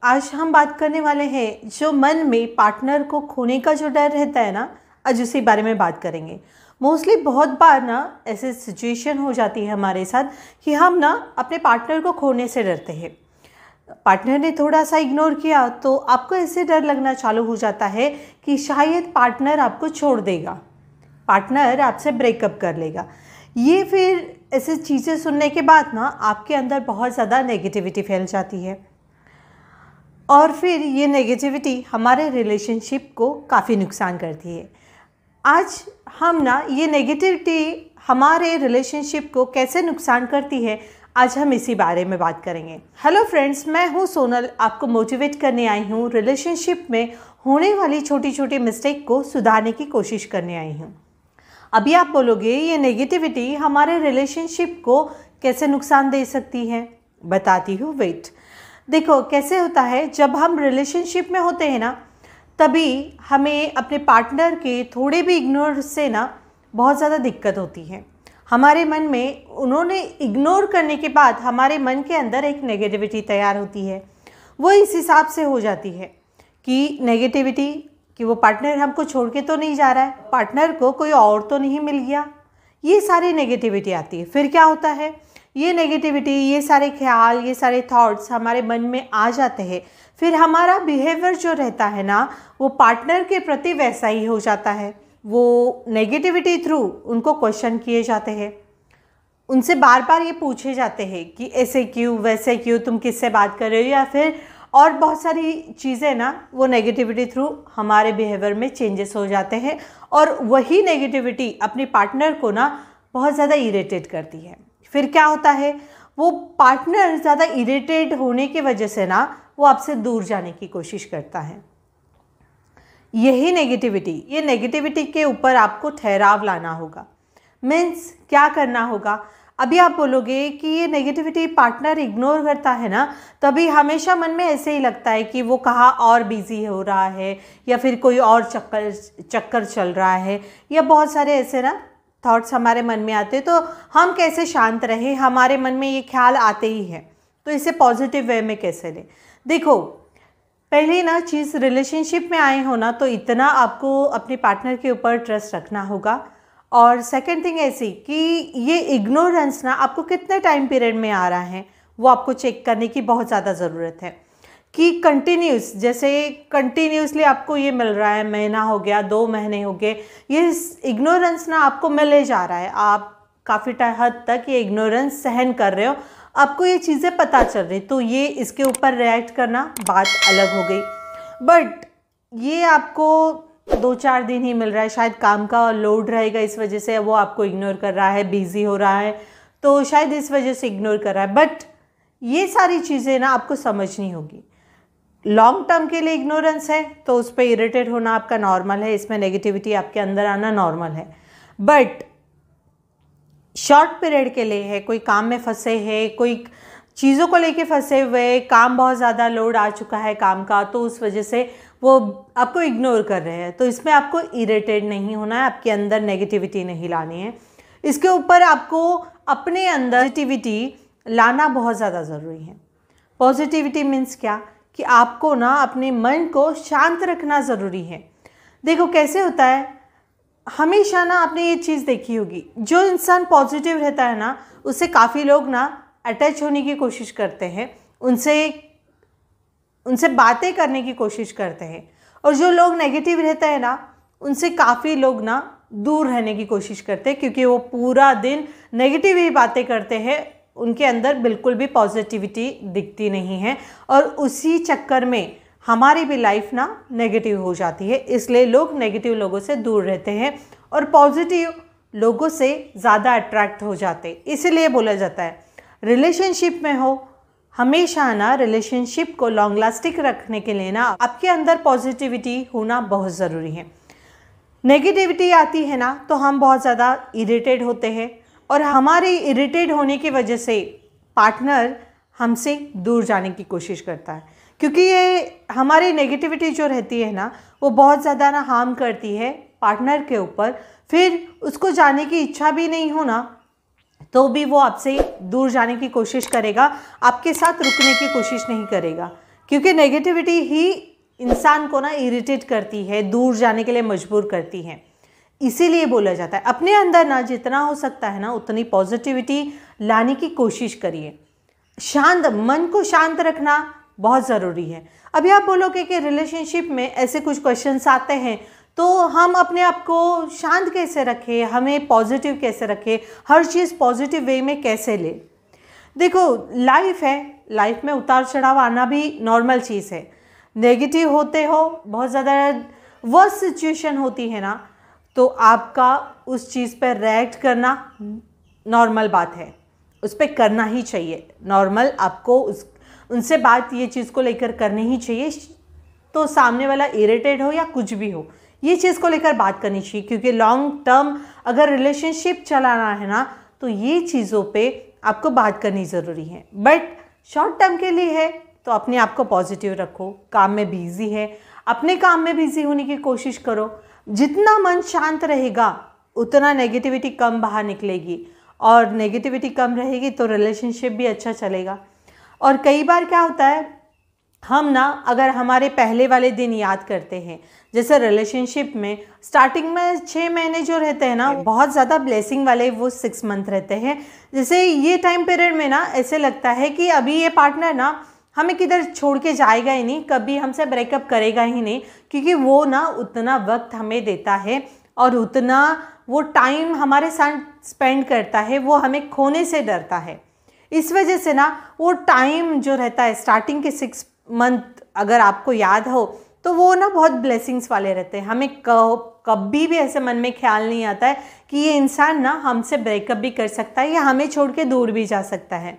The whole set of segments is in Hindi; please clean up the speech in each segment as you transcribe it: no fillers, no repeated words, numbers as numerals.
आज हम बात करने वाले हैं जो मन में पार्टनर को खोने का जो डर रहता है ना, आज उसी बारे में बात करेंगे। मोस्टली बहुत बार ना ऐसे सिचुएशन हो जाती है हमारे साथ कि हम ना अपने पार्टनर को खोने से डरते हैं। पार्टनर ने थोड़ा सा इग्नोर किया तो आपको ऐसे डर लगना चालू हो जाता है कि शायद पार्टनर आपको छोड़ देगा, पार्टनर आपसे ब्रेकअप कर लेगा। ये फिर ऐसी चीज़ें सुनने के बाद ना आपके अंदर बहुत ज़्यादा नेगेटिविटी फैल जाती है और फिर ये नेगेटिविटी हमारे रिलेशनशिप को काफ़ी नुकसान करती है। आज हम ना ये नेगेटिविटी हमारे रिलेशनशिप को कैसे नुकसान करती है, आज हम इसी बारे में बात करेंगे। हेलो फ्रेंड्स, मैं हूँ सोनल, आपको मोटिवेट करने आई हूँ। रिलेशनशिप में होने वाली छोटी छोटी मिस्टेक को सुधारने की कोशिश करने आई हूँ। अभी आप बोलोगे ये नेगेटिविटी हमारे रिलेशनशिप को कैसे नुकसान दे सकती है, बताती हूँ, वेट। देखो कैसे होता है, जब हम रिलेशनशिप में होते हैं ना, तभी हमें अपने पार्टनर के थोड़े भी इग्नोर से ना बहुत ज़्यादा दिक्कत होती है। हमारे मन में उन्होंने इग्नोर करने के बाद हमारे मन के अंदर एक नेगेटिविटी तैयार होती है। वो इस हिसाब से हो जाती है कि नेगेटिविटी कि वो पार्टनर हमको छोड़ के तो नहीं जा रहा है, पार्टनर को कोई और तो नहीं मिल गया, ये सारी नेगेटिविटी आती है। फिर क्या होता है, ये नेगेटिविटी, ये सारे ख्याल, ये सारे थॉट्स हमारे मन में आ जाते हैं। फिर हमारा बिहेवियर जो रहता है ना, वो पार्टनर के प्रति वैसा ही हो जाता है। वो नेगेटिविटी थ्रू उनको क्वेश्चन किए जाते हैं, उनसे बार बार ये पूछे जाते हैं कि ऐसे क्यों, वैसे क्यों, तुम किससे बात कर रहे हो, या फिर और बहुत सारी चीज़ें ना वो नेगेटिविटी थ्रू हमारे बिहेवियर में चेंजेस हो जाते हैं। और वही नेगेटिविटी अपने पार्टनर को ना बहुत ज़्यादा इरिटेट करती है। फिर क्या होता है, वो पार्टनर ज़्यादा इरिटेट होने की वजह से ना वो आपसे दूर जाने की कोशिश करता है। यही नेगेटिविटी, ये नेगेटिविटी के ऊपर आपको ठहराव लाना होगा। मीन्स क्या करना होगा। अभी आप बोलोगे कि ये नेगेटिविटी पार्टनर इग्नोर करता है ना, तभी हमेशा मन में ऐसे ही लगता है कि वो कहाँ और बिजी हो रहा है, या फिर कोई और चक्कर चल रहा है, या बहुत सारे ऐसे ना थॉट्स हमारे मन में आते हैं। तो हम कैसे शांत रहे, हमारे मन में ये ख्याल आते ही हैं, तो इसे पॉजिटिव वे में कैसे लें। देखो पहली ना चीज़, रिलेशनशिप में आए हो ना, तो इतना आपको अपने पार्टनर के ऊपर ट्रस्ट रखना होगा। और सेकंड थिंग ऐसी कि ये इग्नोरेंस ना आपको कितने टाइम पीरियड में आ रहा है, वो आपको चेक करने की बहुत ज़्यादा ज़रूरत है। कि कंटिन्यूस, जैसे कंटिन्यूसली आपको ये मिल रहा है, महीना हो गया, 2 महीने हो गए, ये इग्नोरेंस ना आपको मिले जा रहा है, आप काफ़ी हद तक ये इग्नोरेंस सहन कर रहे हो, आपको ये चीज़ें पता चल रही, तो ये इसके ऊपर रिएक्ट करना बात अलग हो गई। बट ये आपको 2-4 दिन ही मिल रहा है, शायद काम का लोड रहेगा, इस वजह से वो आपको इग्नोर कर रहा है, बिजी हो रहा है, तो शायद इस वजह से इग्नोर कर रहा है। बट ये सारी चीज़ें ना आपको समझनी होगी। लॉन्ग टर्म के लिए इग्नोरेंस है तो उस पर इरिटेट होना आपका नॉर्मल है, इसमें नेगेटिविटी आपके अंदर आना नॉर्मल है। बट शॉर्ट पीरियड के लिए है, कोई काम में फंसे है, कोई चीज़ों को लेके फंसे हुए, काम बहुत ज़्यादा लोड आ चुका है काम का, तो उस वजह से वो आपको इग्नोर कर रहे हैं, तो इसमें आपको इरिटेट नहीं होना है, आपके अंदर नेगेटिविटी नहीं लानी है। इसके ऊपर आपको अपने अंदर पॉजिटिविटी लाना बहुत ज़्यादा ज़रूरी है। पॉजिटिविटी मीन्स क्या, कि आपको ना अपने मन को शांत रखना ज़रूरी है। देखो कैसे होता है, हमेशा ना आपने ये चीज़ देखी होगी, जो इंसान पॉजिटिव रहता है ना, उससे काफ़ी लोग ना अटैच होने की कोशिश करते हैं, उनसे बातें करने की कोशिश करते हैं। और जो लोग नेगेटिव रहते हैं ना, उनसे काफ़ी लोग ना दूर रहने की कोशिश करते हैं, क्योंकि वो पूरा दिन नेगेटिव ही बातें करते हैं, उनके अंदर बिल्कुल भी पॉजिटिविटी दिखती नहीं है, और उसी चक्कर में हमारी भी लाइफ ना नेगेटिव हो जाती है। इसलिए लोग नेगेटिव लोगों से दूर रहते हैं और पॉजिटिव लोगों से ज़्यादा अट्रैक्ट हो जाते हैं। इसीलिए बोला जाता है रिलेशनशिप में हो, हमेशा ना रिलेशनशिप को लॉन्ग लास्टिंग रखने के लिए ना आपके अंदर पॉजिटिविटी होना बहुत ज़रूरी है। नेगेटिविटी आती है ना, तो हम बहुत ज़्यादा इरिटेट होते हैं, और हमारे इरिटेट होने की वजह से पार्टनर हमसे दूर जाने की कोशिश करता है, क्योंकि ये हमारी नेगेटिविटी जो रहती है ना, वो बहुत ज़्यादा ना हार्म करती है पार्टनर के ऊपर। फिर उसको जाने की इच्छा भी नहीं हो ना, तो भी वो आपसे दूर जाने की कोशिश करेगा, आपके साथ रुकने की कोशिश नहीं करेगा। क्योंकि नेगेटिविटी ही इंसान को ना इरिटेट करती है, दूर जाने के लिए मजबूर करती है। इसीलिए बोला जाता है अपने अंदर ना जितना हो सकता है ना उतनी पॉजिटिविटी लाने की कोशिश करिए। शांत मन को शांत रखना बहुत ज़रूरी है। अभी आप बोलोगे कि रिलेशनशिप में ऐसे कुछ क्वेश्चंस आते हैं तो हम अपने आप को शांत कैसे रखें, हमें पॉजिटिव कैसे रखें, हर चीज़ पॉजिटिव वे में कैसे ले। देखो लाइफ है, लाइफ में उतार चढ़ाव आना भी नॉर्मल चीज़ है। नेगेटिव होते हो, बहुत ज़्यादा वर्स्ट सिचुएशन होती है ना, तो आपका उस चीज़ पर रिएक्ट करना नॉर्मल बात है, उस पर करना ही चाहिए। नॉर्मल आपको उनसे बात ये चीज़ को लेकर करनी ही चाहिए। तो सामने वाला इरिटेट हो या कुछ भी हो, ये चीज़ को लेकर बात करनी चाहिए, क्योंकि लॉन्ग टर्म अगर रिलेशनशिप चलाना है ना तो ये चीज़ों पे आपको बात करनी ज़रूरी है। बट शॉर्ट टर्म के लिए है तो अपने आप को पॉजिटिव रखो। काम में बिजी है, अपने काम में बिजी होने की कोशिश करो। जितना मन शांत रहेगा उतना नेगेटिविटी कम बाहर निकलेगी, और नेगेटिविटी कम रहेगी तो रिलेशनशिप भी अच्छा चलेगा। और कई बार क्या होता है, हम ना अगर हमारे पहले वाले दिन याद करते हैं, जैसे रिलेशनशिप में स्टार्टिंग में 6 महीने जो रहते हैं ना बहुत ज़्यादा ब्लेसिंग वाले, वो 6 मंथ रहते हैं। जैसे ये टाइम पीरियड में ना ऐसे लगता है कि अभी ये पार्टनर ना हमें किधर छोड़ के जाएगा ही नहीं, कभी हमसे ब्रेकअप करेगा ही नहीं, क्योंकि वो ना उतना वक्त हमें देता है और उतना वो टाइम हमारे साथ स्पेंड करता है, वो हमें खोने से डरता है। इस वजह से ना वो टाइम जो रहता है स्टार्टिंग के 6 मंथ, अगर आपको याद हो तो वो ना बहुत ब्लेसिंग्स वाले रहते हैं। हमें कभी भी ऐसे मन में ख्याल नहीं आता है कि ये इंसान ना हमसे ब्रेकअप भी कर सकता है या हमें छोड़ के दूर भी जा सकता है।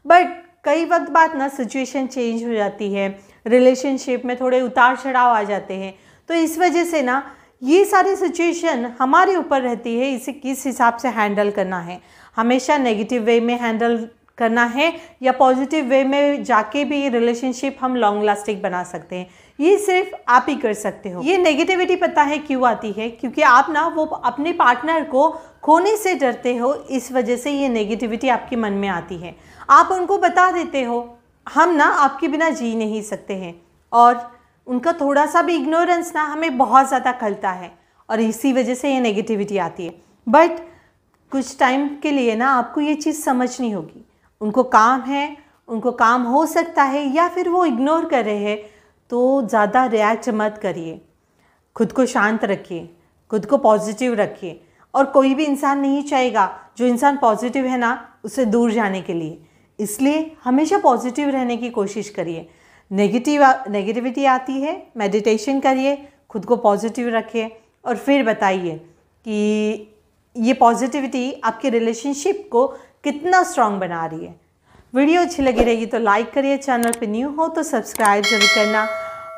बट कई वक्त बाद ना सिचुएशन चेंज हो जाती है, रिलेशनशिप में थोड़े उतार चढ़ाव आ जाते हैं, तो इस वजह से ना ये सारी सिचुएशन हमारे ऊपर रहती है, इसे किस हिसाब से हैंडल करना है। हमेशा नेगेटिव वे में हैंडल करना है या पॉजिटिव वे में जाके भी रिलेशनशिप हम लॉन्ग लास्टिंग बना सकते हैं, ये सिर्फ आप ही कर सकते हो। ये नेगेटिविटी पता है क्यों आती है, क्योंकि आप ना वो अपने पार्टनर को खोने से डरते हो, इस वजह से ये नेगेटिविटी आपके मन में आती है। आप उनको बता देते हो हम ना आपके बिना जी नहीं सकते हैं, और उनका थोड़ा सा भी इग्नोरेंस ना हमें बहुत ज़्यादा खलता है, और इसी वजह से ये नेगेटिविटी आती है। बट कुछ टाइम के लिए ना आपको ये चीज़ समझनी होगी, उनको काम है, उनको काम हो सकता है, या फिर वो इग्नोर कर रहे हैं, तो ज़्यादा रिएक्ट मत करिए। खुद को शांत रखिए, खुद को पॉजिटिव रखिए, और कोई भी इंसान नहीं चाहेगा जो इंसान पॉजिटिव है ना उससे दूर जाने के लिए। इसलिए हमेशा पॉजिटिव रहने की कोशिश करिए। नेगेटिविटी आती है, मेडिटेशन करिए, खुद को पॉजिटिव रखिए, और फिर बताइए कि ये पॉजिटिविटी आपके रिलेशनशिप को कितना स्ट्रॉन्ग बना रही है। वीडियो अच्छी लगी रहेगी तो लाइक करिए, चैनल पे न्यू हो तो सब्सक्राइब जरूर करना।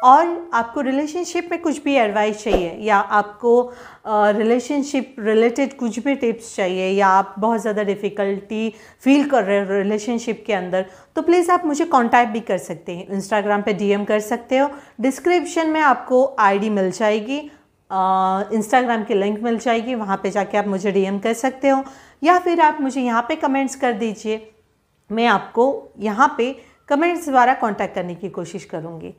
और आपको रिलेशनशिप में कुछ भी एडवाइस चाहिए, या आपको रिलेशनशिप रिलेटेड कुछ भी टिप्स चाहिए, या आप बहुत ज़्यादा डिफ़िकल्टी फील कर रहे हो रिलेशनशिप के अंदर, तो प्लीज़ आप मुझे कांटेक्ट भी कर सकते हैं। इंस्टाग्राम पे DM कर सकते हो, डिस्क्रिप्शन में आपको ID मिल जाएगी, इंस्टाग्राम की लिंक मिल जाएगी, वहाँ पे जाके आप मुझे DM कर सकते हो, या फिर आप मुझे यहाँ पे कमेंट्स कर दीजिए, मैं आपको यहाँ पे कमेंट्स द्वारा कांटेक्ट करने की कोशिश करूँगी।